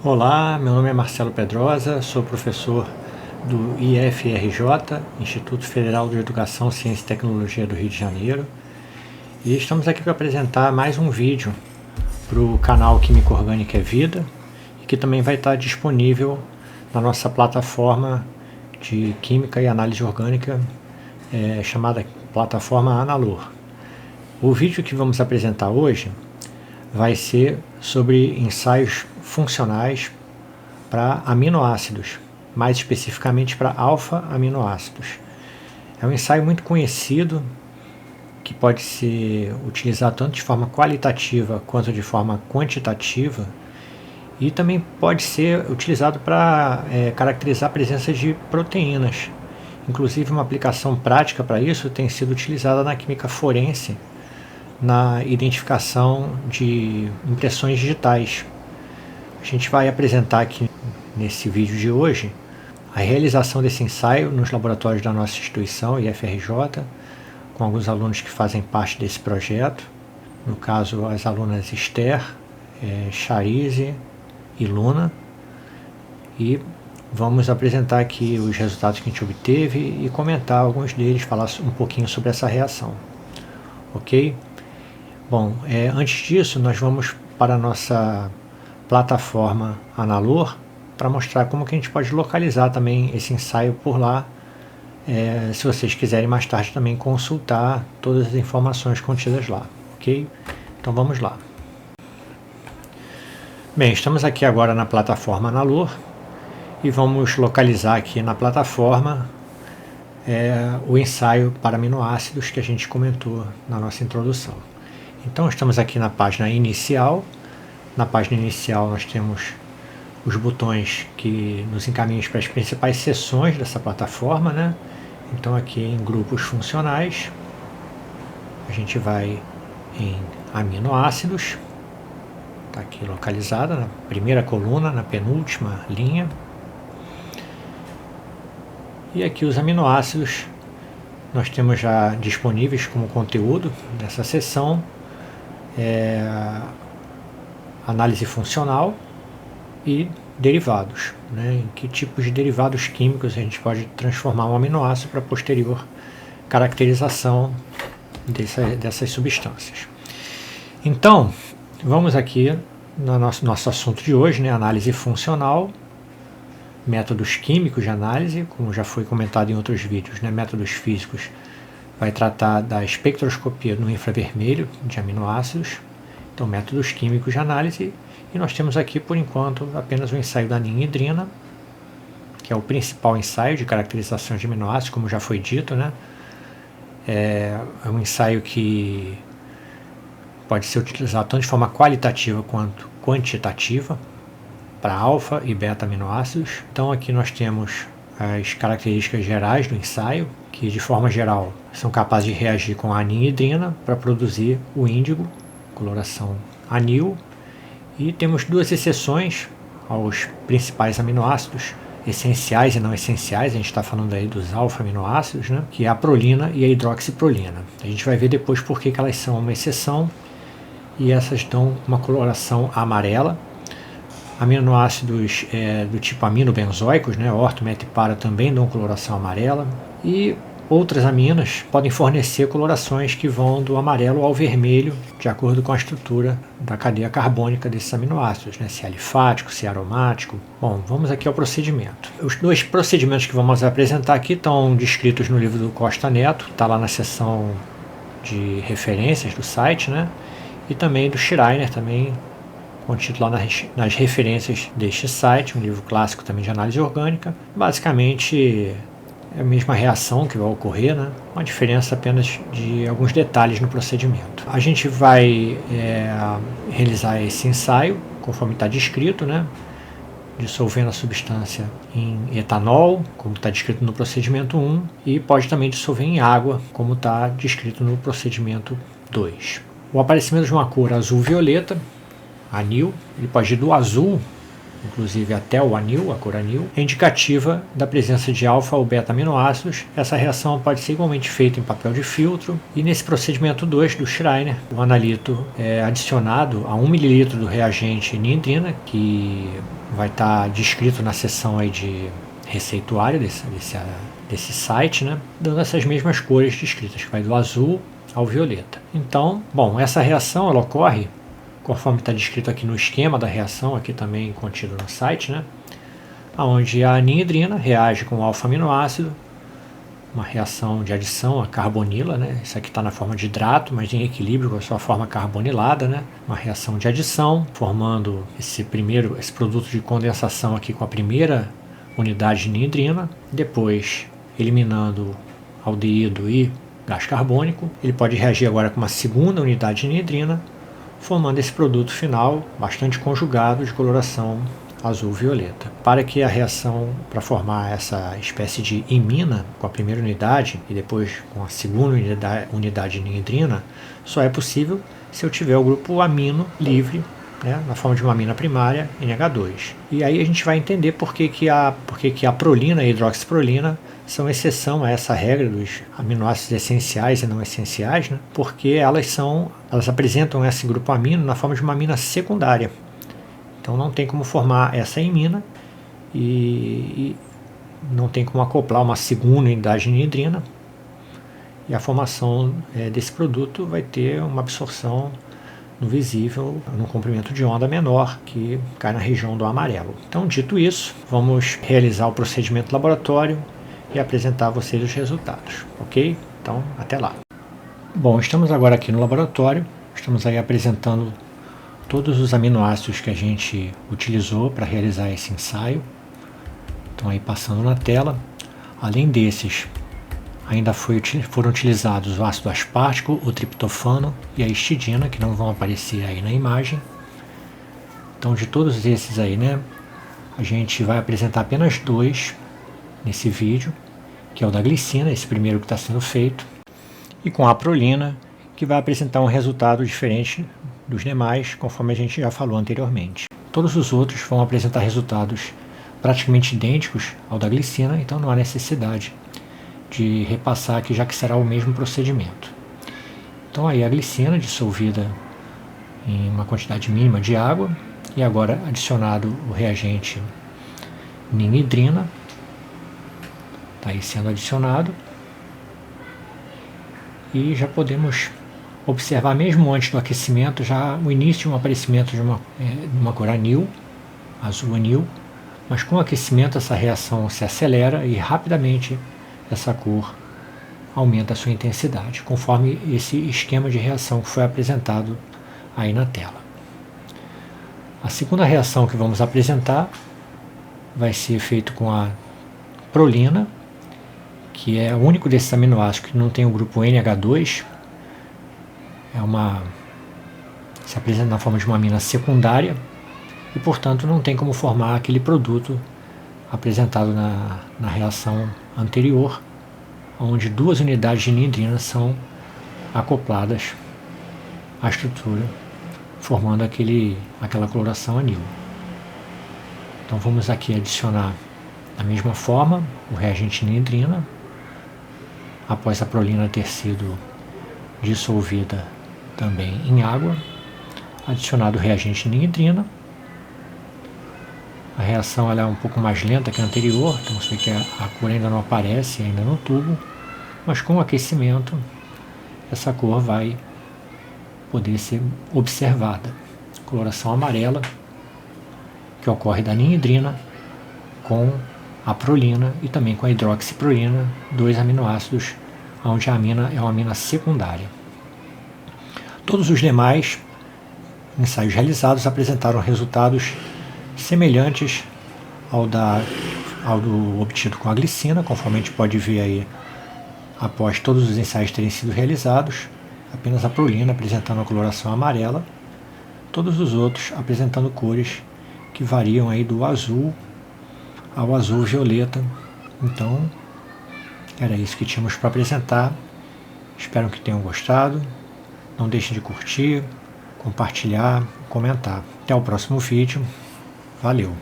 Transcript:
Olá, meu nome é Marcelo Pedrosa, sou professor do IFRJ, Instituto Federal de Educação, Ciência e Tecnologia do Rio de Janeiro, e estamos aqui para apresentar mais um vídeo para o canal Química Orgânica é Vida, e que também vai estar disponível na nossa plataforma de Química e Análise Orgânica, chamada plataforma Analor. O vídeo que vamos apresentar hoje vai ser sobre ensaios funcionais para aminoácidos, mais especificamente para alfa-aminoácidos. É um ensaio muito conhecido que pode ser utilizado tanto de forma qualitativa quanto de forma quantitativa e também pode ser utilizado para caracterizar a presença de proteínas. Inclusive, uma aplicação prática para isso tem sido utilizada na química forense, na identificação de impressões digitais. A gente vai apresentar aqui nesse vídeo de hoje a realização desse ensaio nos laboratórios da nossa instituição, IFRJ, com alguns alunos que fazem parte desse projeto, no caso as alunas Esther, Charize e Luna, e vamos apresentar aqui os resultados que a gente obteve e comentar alguns deles, falar um pouquinho sobre essa reação, ok? Bom, antes disso, nós vamos para a nossa plataforma Analor para mostrar como que a gente pode localizar também esse ensaio por lá, se vocês quiserem mais tarde também consultar todas as informações contidas lá, ok? Então vamos lá. Bem, estamos aqui agora na plataforma Analor e vamos localizar aqui na plataforma o ensaio para aminoácidos que a gente comentou na nossa introdução. Então estamos aqui na página inicial. Na página inicial nós temos os botões que nos encaminham para as principais seções dessa plataforma, né? Então aqui em grupos funcionais, a gente vai em aminoácidos, está aqui localizada na primeira coluna, na penúltima linha. E aqui os aminoácidos nós temos já disponíveis como conteúdo dessa seção. Análise funcional e derivados, né? Em que tipos de derivados químicos a gente pode transformar um aminoácido para posterior caracterização dessas substâncias. Então, vamos aqui no nosso assunto de hoje, né? Análise funcional, métodos químicos de análise, como já foi comentado em outros vídeos, né? Métodos físicos vai tratar da espectroscopia no infravermelho de aminoácidos, então métodos químicos de análise, e nós temos aqui por enquanto apenas o ensaio da ninhidrina, que é o principal ensaio de caracterização de aminoácidos, como já foi dito, né? É um ensaio que pode ser utilizado tanto de forma qualitativa quanto quantitativa para alfa e beta aminoácidos. Então aqui nós temos as características gerais do ensaio, que de forma geral são capazes de reagir com a ninhidrina para produzir o índigo, coloração anil, e temos duas exceções aos principais aminoácidos, essenciais e não essenciais. A gente está falando aí dos alfa-aminoácidos, né? Que é a prolina e a hidroxiprolina. A gente vai ver depois por que elas são uma exceção, e essas dão uma coloração amarela. Aminoácidos do tipo aminobenzoicos, né, orto, met e para, também dão coloração amarela, e outras aminas podem fornecer colorações que vão do amarelo ao vermelho, de acordo com a estrutura da cadeia carbônica desses aminoácidos, né, se é alifático, se é aromático. Bom, vamos aqui ao procedimento. Os dois procedimentos que vamos apresentar aqui estão descritos no livro do Costa Neto, está lá na seção de referências do site, né, e também do Schreiner, também contido lá nas referências deste site, um livro clássico também de análise orgânica. Basicamente é a mesma reação que vai ocorrer, né? Uma diferença apenas de alguns detalhes no procedimento. A gente vai realizar esse ensaio conforme está descrito, né? Dissolvendo a substância em etanol, como está descrito no procedimento 1, e pode também dissolver em água, como está descrito no procedimento 2. O aparecimento de uma cor azul-violeta, anil, ele pode ir do azul, inclusive até o anil, a cor anil, é indicativa da presença de alfa ou beta aminoácidos. Essa reação pode ser igualmente feita em papel de filtro. E nesse procedimento 2 do Schreiner, o analito é adicionado a 1 ml do reagente nidrina, que vai estar descrito na seção aí de receituário desse site, né? Dando essas mesmas cores descritas, que vai do azul ao violeta. Então, bom, essa reação ela ocorre conforme está descrito aqui no esquema da reação, aqui também contido no site, né? Onde a anhidrina reage com o alfa-aminoácido, uma reação de adição a carbonila, né? Isso aqui está na forma de hidrato, mas em equilíbrio com a sua forma carbonilada, né? Uma reação de adição, formando esse produto de condensação aqui com a primeira unidade de anhidrina, depois eliminando aldeído e gás carbônico. Ele pode reagir agora com uma segunda unidade de anhidrina, formando esse produto final bastante conjugado de coloração azul-violeta. Para que a reação, para formar essa espécie de imina com a primeira unidade e depois com a segunda unidade de anhidrina, só é possível se eu tiver o grupo amino livre, né, na forma de uma amina primária, NH2. E aí a gente vai entender por que a prolina e a hidroxiprolina são exceção a essa regra dos aminoácidos essenciais e não essenciais, né? Porque elas apresentam esse grupo amino na forma de uma amina secundária. Então não tem como formar essa imina e não tem como acoplar uma segunda unidade de anhidrina. E a formação desse produto vai ter uma absorção no visível, num comprimento de onda menor, que cai na região do amarelo. Então, dito isso, vamos realizar o procedimento laboratório e apresentar a vocês os resultados, ok? Então, até lá. Bom, estamos agora aqui no laboratório, estamos aí apresentando todos os aminoácidos que a gente utilizou para realizar esse ensaio. Estão aí passando na tela. Além desses, ainda foram utilizados o ácido aspartico, o triptofano e a histidina, que não vão aparecer aí na imagem. Então, de todos esses aí, né, a gente vai apresentar apenas dois nesse vídeo, que é o da glicina, esse primeiro que está sendo feito, e com a prolina, que vai apresentar um resultado diferente dos demais, conforme a gente já falou anteriormente. Todos os outros vão apresentar resultados praticamente idênticos ao da glicina, então não há necessidade de repassar aqui, já que será o mesmo procedimento. Então aí a glicina dissolvida em uma quantidade mínima de água, e agora adicionado o reagente ninhidrina, está aí sendo adicionado, e já podemos observar, mesmo antes do aquecimento, já o início de um aparecimento de uma cor anil, azul anil, mas com o aquecimento essa reação se acelera e rapidamente essa cor aumenta a sua intensidade, conforme esse esquema de reação que foi apresentado aí na tela. A segunda reação que vamos apresentar vai ser feito com a prolina, que é o único desses aminoácidos que não tem o grupo NH2. Se apresenta na forma de uma amina secundária e, portanto, não tem como formar aquele produto apresentado na reação anterior, onde duas unidades de anhidrina são acopladas à estrutura, formando aquela coloração anil. Então vamos aqui adicionar da mesma forma o reagente anhidrina, após a prolina ter sido dissolvida também em água, adicionado o reagente anhidrina. A reação ela é um pouco mais lenta que a anterior, então você vê que a cor ainda não aparece ainda no tubo, mas com o aquecimento essa cor vai poder ser observada. Coloração amarela, que ocorre da anhidrina com a prolina e também com a hidroxiprolina, dois aminoácidos onde a amina é uma amina secundária. Todos os demais ensaios realizados apresentaram resultados semelhantes ao do obtido com a glicina, conforme a gente pode ver aí, após todos os ensaios terem sido realizados, apenas a prolina apresentando a coloração amarela, todos os outros apresentando cores que variam aí do azul ao azul violeta. Então, era isso que tínhamos para apresentar. Espero que tenham gostado. Não deixem de curtir, compartilhar, comentar. Até o próximo vídeo. Valeu!